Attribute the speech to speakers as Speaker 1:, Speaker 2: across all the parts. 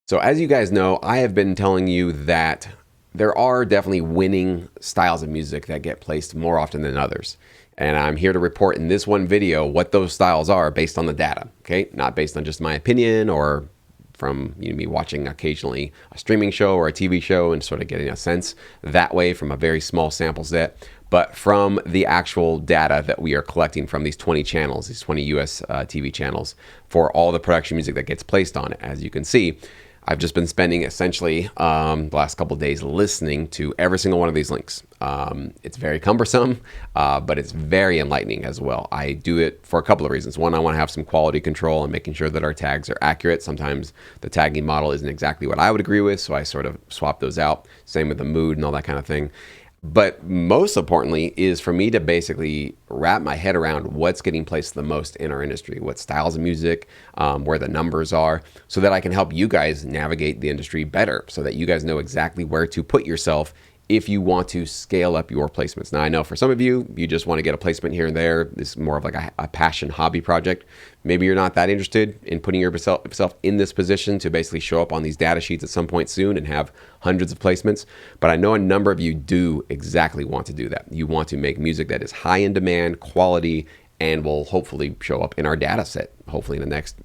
Speaker 1: So, as you guys know, I have been telling you that there are definitely winning styles of music that get placed more often than others. And I'm here to report in this one video what those styles are based on the data, okay? Not based on just my opinion or from me watching occasionally a streaming show or a TV show and sort of getting a sense that way from a very small sample set, but from the actual data that we are collecting from these 20 channels, these 20 US TV channels for all the production music that gets placed on it. As you can see, I've just been spending essentially the last couple of days listening to every single one of these links. It's very cumbersome, but it's very enlightening as well. I do it for a couple of reasons. One, I want to have some quality control and making sure that our tags are accurate. Sometimes the tagging model isn't exactly what I would agree with, so I sort of swap those out. Same with the mood and all that kind of thing. But most importantly is for me to basically wrap my head around what's getting placed the most in our industry, what styles of music, where the numbers are, so that I can help you guys navigate the industry better, so that you guys know exactly where to put yourself if you want to scale up your placements. Now, I know for some of you, you just want to get a placement here and there. This is more of like a passion hobby project. Maybe you're not that interested in putting yourself in this position to basically show up on these data sheets at some point soon and have hundreds of placements. But I know a number of you do exactly want to do that. You want to make music that is high in demand, quality, and will hopefully show up in our data set, hopefully in the next,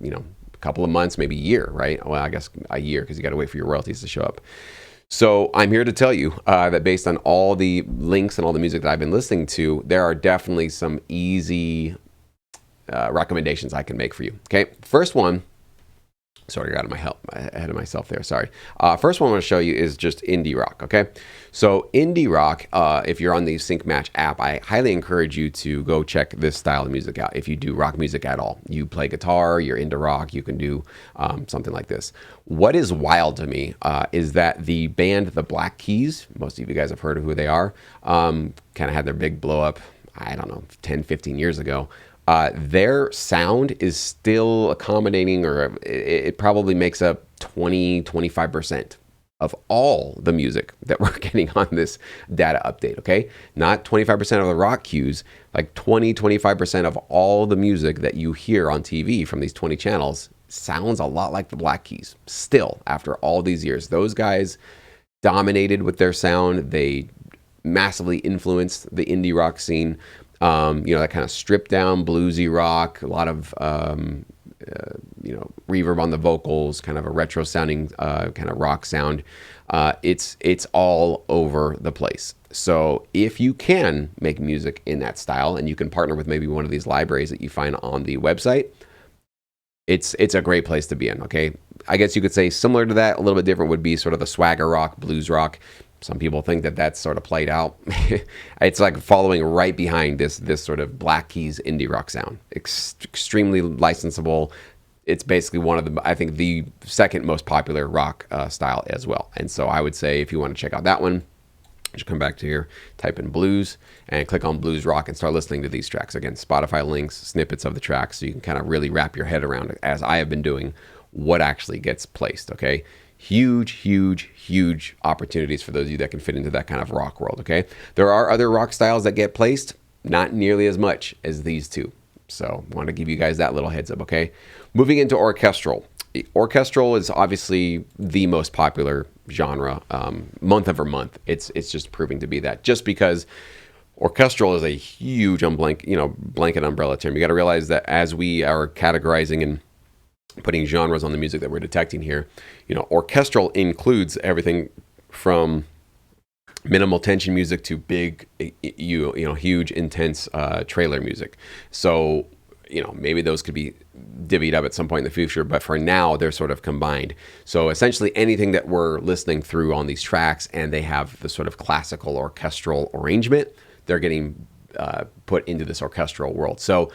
Speaker 1: couple of months, maybe a year, right? Well, I guess a year because you got to wait for your royalties to show up. So I'm here to tell you that based on all the links and all the music that I've been listening to, there are definitely some easy recommendations I can make for you. Okay, first one. Sorry, I got ahead of myself there. Sorry. First one I want to show you is just indie rock. Okay, so indie rock. If you're on the Sync Match app, I highly encourage you to go check this style of music out. If you do rock music at all, you play guitar, you're into rock, you can do something like this. What is wild to me is that the band The Black Keys, most of you guys have heard of who they are, kind of had their big blow up, I don't know, 10, 15 years ago. Their sound is still accommodating, or it probably makes up 20-25% of all the music that we're getting on this data update, okay? Not 25% of the rock cues, like 20-25% of all the music that you hear on TV from these 20 channels sounds a lot like the Black Keys still after all these years. Those guys dominated with their sound. They massively influenced the indie rock scene. That kind of stripped down bluesy rock, a lot of, reverb on the vocals, kind of a retro sounding kind of rock sound. It's all over the place. So if you can make music in that style and you can partner with maybe one of these libraries that you find on the website, it's a great place to be in, okay? I guess you could say similar to that, a little bit different would be sort of the swagger rock, blues rock. Some people think that that's sort of played out. It's like following right behind this sort of Black Keys indie rock sound. Extremely licensable. It's basically one of I think the second most popular rock style as well. And so I would say if you want to check out that one, just come back to here, type in blues and click on blues rock and start listening to these tracks. Again, Spotify links, snippets of the tracks, so you can kind of really wrap your head around it, as I have been doing, what actually gets placed, okay? Huge opportunities for those of you that can fit into that kind of rock world, okay? There are other rock styles that get placed, not nearly as much as these two. So I want to give you guys that little heads up, okay? Moving into orchestral. Orchestral is obviously the most popular genre, month over month. It's just proving to be that, just because orchestral is a huge blanket umbrella term. You got to realize that as we are categorizing and putting genres on the music that we're detecting here, orchestral includes everything from minimal tension music to big, huge, intense trailer music. So, maybe those could be divvied up at some point in the future, but for now, they're sort of combined. So essentially anything that we're listening through on these tracks and they have the sort of classical orchestral arrangement, they're getting put into this orchestral world. So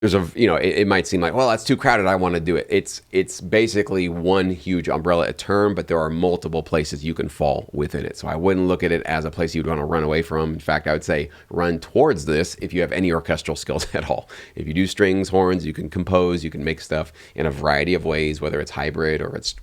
Speaker 1: there's it might seem like, well, that's too crowded, I want to do it. It's basically one huge umbrella term, but there are multiple places you can fall within it. So I wouldn't look at it as a place you'd want to run away from. In fact, I would say run towards this if you have any orchestral skills at all. If you do strings, horns, you can compose, you can make stuff in a variety of ways, whether it's hybrid or it's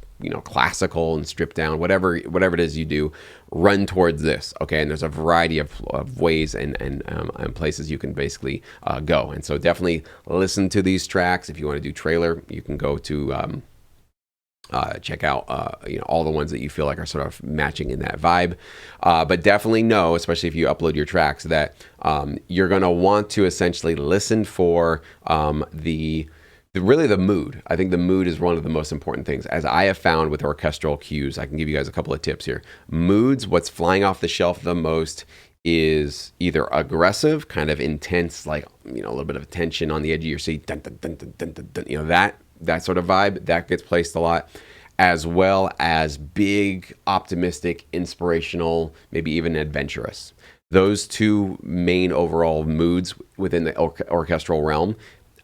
Speaker 1: classical and stripped down, whatever it is you do, run towards this, okay? And there's a variety of ways and places you can basically go. And so definitely listen to these tracks. If you want to do trailer, you can go to check out all the ones that you feel like are sort of matching in that vibe. But definitely know, especially if you upload your tracks, that you're going to want to essentially listen for really the mood. I think the mood is one of the most important things. As I have found with orchestral cues, I can give you guys a couple of tips here. Moods, what's flying off the shelf the most is either aggressive, kind of intense, like, a little bit of tension on the edge of your seat, dun, dun, dun, dun, dun, dun, dun, that sort of vibe, that gets placed a lot, as well as big, optimistic, inspirational, maybe even adventurous. Those two main overall moods within the orchestral realm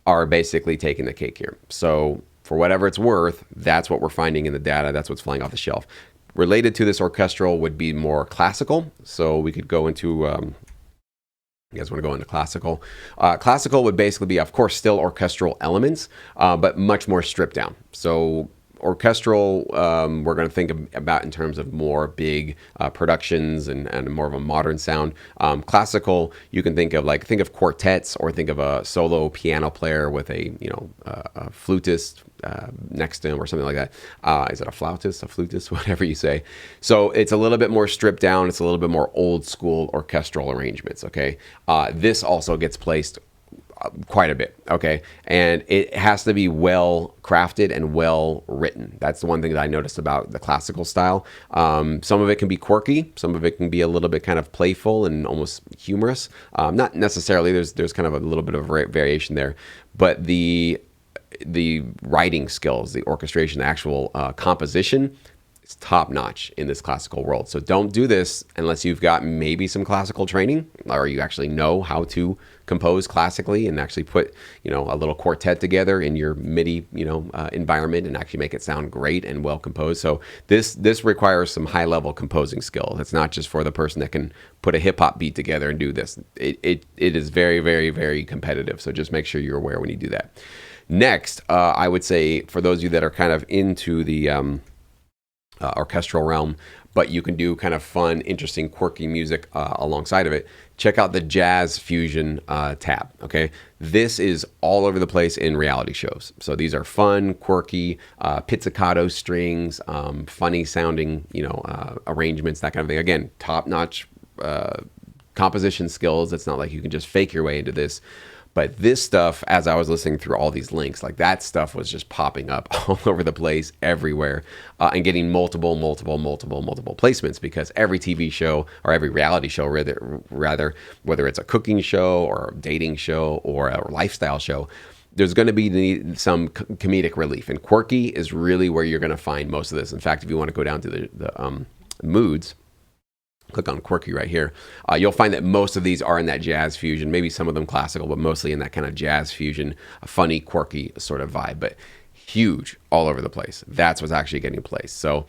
Speaker 1: are basically taking the cake here. So for whatever it's worth, that's what we're finding in the data. That's what's flying off the shelf. Related to this orchestral would be more classical. So we could go into, you guys want to go into classical? Classical would basically be, of course, still orchestral elements, but much more stripped down. So orchestral, we're going to think about in terms of more big productions and more of a modern sound. Classical, you can think of quartets, or think of a solo piano player with a flutist next to him or something like that. Is it a flutist, whatever you say. So it's a little bit more stripped down. It's a little bit more old school orchestral arrangements. Okay, this also gets placed quite a bit, okay? And it has to be well crafted and well written. That's the one thing that I noticed about the classical style. Some of it can be quirky, some of it can be a little bit kind of playful and almost humorous. Not necessarily, there's kind of a little bit of variation there, but the writing skills, the orchestration, the actual composition, is top notch in this classical world. So don't do this unless you've got maybe some classical training, or you actually know how to compose classically and actually put a little quartet together in your MIDI environment and actually make it sound great and well composed. So this requires some high level composing skills. It's not just for the person that can put a hip hop beat together and do this. It is very, very, very competitive. So just make sure you're aware when you do that. Next, I would say for those of you that are kind of into the orchestral realm, but you can do kind of fun, interesting, quirky music alongside of it, check out the jazz fusion tab. Okay, this is all over the place in reality shows. So these are fun, quirky, pizzicato strings, funny sounding, arrangements, that kind of thing. Again, top notch composition skills. It's not like you can just fake your way into this. But this stuff, as I was listening through all these links, like that stuff was just popping up all over the place, everywhere, and getting multiple placements, because every TV show, or every reality show rather, whether it's a cooking show or a dating show or a lifestyle show, there's going to be some comedic relief. And quirky is really where you're going to find most of this. In fact, if you want to go down to the moods, click on quirky right here, you'll find that most of these are in that jazz fusion, maybe some of them classical, but mostly in that kind of jazz fusion, a funny, quirky sort of vibe, but huge all over the place. That's what's actually getting placed. So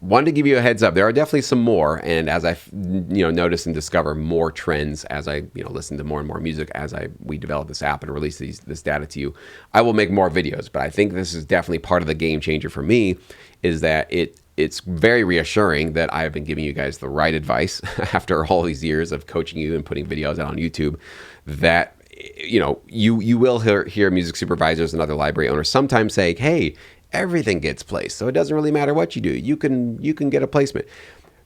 Speaker 1: wanted to give you a heads up. There are definitely some more, and as I notice and discover more trends, as I listen to more and more music, as we develop this app and release this data to you, I will make more videos. But I think this is definitely part of the game changer for me, is that it's very reassuring that I've been giving you guys the right advice after all these years of coaching you and putting videos out on YouTube, that you will hear music supervisors and other library owners sometimes say, hey, everything gets placed, so it doesn't really matter what you do. You can get a placement.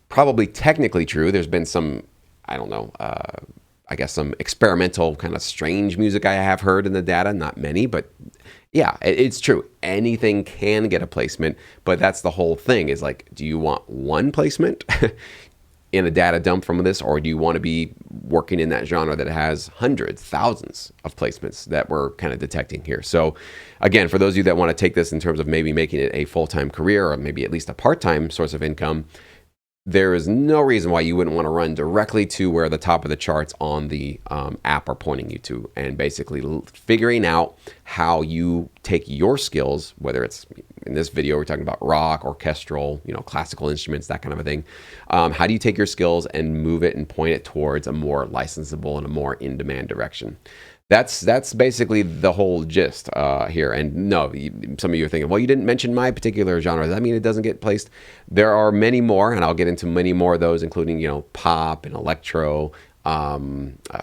Speaker 1: Probably technically true. There's been some, I don't know, I guess some experimental kind of strange music I have heard in the data, not many, but yeah, it's true. Anything can get a placement, but that's the whole thing, is like, do you want one placement in a data dump from this, or do you want to be working in that genre that has hundreds, thousands of placements that we're kind of detecting here? So again, for those of you that want to take this in terms of maybe making it a full-time career, or maybe at least a part-time source of income, there is no reason why you wouldn't want to run directly to where the top of the charts on the app are pointing you to, and basically figuring out how you take your skills, whether it's in this video we're talking about rock, orchestral, classical instruments, that kind of a thing. How do you take your skills and move it and point it towards a more licensable and a more in-demand direction? That's basically the whole gist here. And no, some of you are thinking, well, you didn't mention my particular genre. Does that mean it doesn't get placed? There are many more, and I'll get into many more of those, including pop and electro,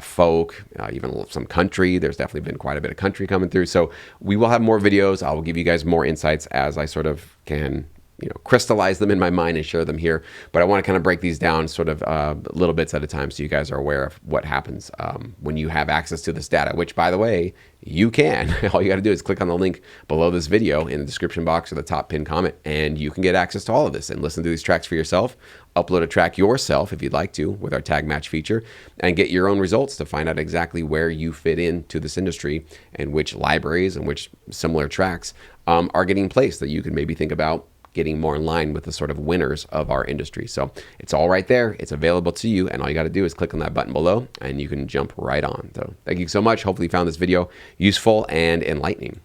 Speaker 1: folk, even some country. There's definitely been quite a bit of country coming through. So we will have more videos. I will give you guys more insights as I sort of can, crystallize them in my mind and share them here. But I want to kind of break these down sort of little bits at a time so you guys are aware of what happens when you have access to this data, which, by the way, you can. All you got to do is click on the link below this video in the description box or the top pinned comment, and you can get access to all of this and listen to these tracks for yourself, upload a track yourself if you'd like to with our tag match feature, and get your own results to find out exactly where you fit into this industry and which libraries and which similar tracks are getting placed that you can maybe think about getting more in line with the sort of winners of our industry. So it's all right there. It's available to you. And all you got to do is click on that button below and you can jump right on. So thank you so much. Hopefully you found this video useful and enlightening.